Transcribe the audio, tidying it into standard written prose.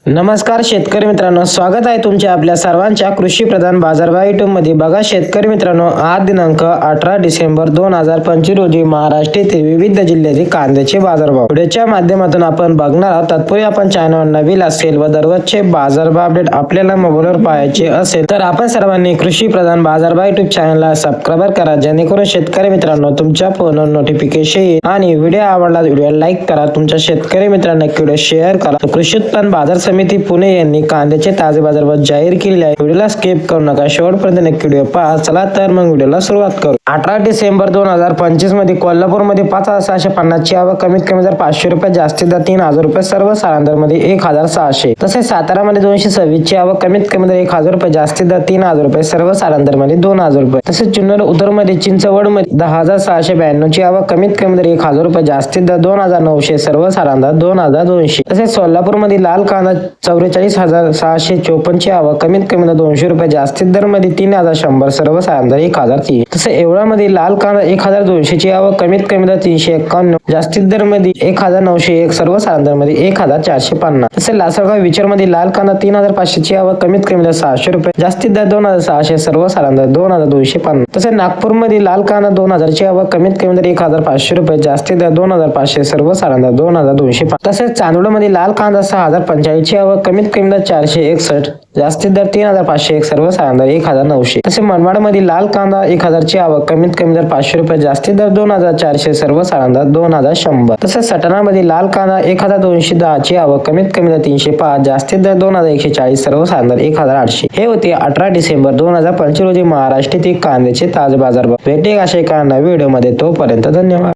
नमस्कार शेतकरी मित्रांनो, स्वागत आहे तुमच्या आपल्या सर्वांच्या कृषी प्रधान बाजारभाव युट्यूब मध्ये। बघा शेतकरी मित्रांनो, आज दिनांक 18 डिसेंबर 2025 रोजी महाराष्ट्र येथील विविध जिल्ह्यातील कांद्याचे बाजारभाव व्हिडिओच्या माध्यमातून आपण बघणार आहोत। तत्पूर्वी आपण चॅनल नवीन असेल व दररोजचे बाजारभाव अपडेट आपल्याला मोबाईलवर पाहायचे असेल तर आपण सर्वांनी कृषी प्रधान बाजारभाव युट्यूब चॅनलला सबस्क्राइब करा, जेणेकरून शेतकरी मित्रांनो तुमच्या फोनवर नोटिफिकेशन येईल। आणि व्हिडिओ आवडला व्हिडिओला लाईक करा, तुमच्या शेतकरी मित्रांना व्हिडिओ शेअर करा। कृषी उत्पन्न बाजार समिती पुणे यांनी कांद्याचे ताजे बाजारभाव जाहीर केले आहे। व्हिडिओला स्किप करू नका, शेवटपर्यंत नक्की व्हिडिओ पहा। चला तर मग व्हिडिओला सुरुवात करू। 18 डिसेंबर 2025 मध्ये कोल्हापूर मध्ये 5650 ची आवक, कमीत कमी दर 500 रुपये, जास्तीत जास्त 3000 रुपये, सर्व सारांदर मध्ये 1600। तसेच सातारा मध्ये 226 ची आवक, कमीत कमी दर 1000 रुपये, जास्तीत दर 3000 रुपये, सर्व सारांदर मध्ये 2000 रुपये। तसेच जुन्नर उतर मध्ये चिंचवड मध्ये 10692 ची आवक, कमीत कमी दर 1000 रुपये, जास्तीत दर 2900, सर्व सारांदर 2200। तसेच सोलापूर मध्ये लाल कांदा 44654 ची आवक, कमीत कमी दर 200 रुपये, जास्तीत दर मध्ये 3100, सर्व सारांदर 1003। तसेच येवला मध्ये लाल कांदा 1200 ची आवक, कमीत कमी दर 351, जास्तीत दर मध्ये 1901, सर्व सारांदर मध्ये 1450। तसेच लासलगाव विचार मध्ये लाल कांदा 3500 ची आवक, कमीत कमी दर 600 रुपये, जास्तीत दर 2600, सर्व सारांदर 2250। तसेच नागपूर मध्ये लाल कांदा 2000 ची आवक, कमीत कमी दर 1500 रुपये, जास्तीत दर 2500, सर्व सारांदर 2205। तसेच चांदोड मध्ये लाल कांदा 6045 ची आवक, कमीत कमी दर 461, जास्तीत दर 3501, सर्व सारांदर 1900। तसेच मनमाड मध्ये लाल कांदा 1000 ची आवक, कमीत कमी दर 500 रुपये, जास्तीत दर 2400, सर्व सारांदर 2100। तसेच सटाणा मध्ये लाल कांदा 1210 ची आवक, कमीत कमी दर 305, जास्तीत दर 2140, सर्व सारांदर 1800। हे होते 18 डिसेंबर 2025 रोजी महाराष्ट्रातील कांद्याचे ताजे बाजारभाव। भेटे अशा एका नवीन व्हिडिओ मध्ये, तोपर्यंत धन्यवाद।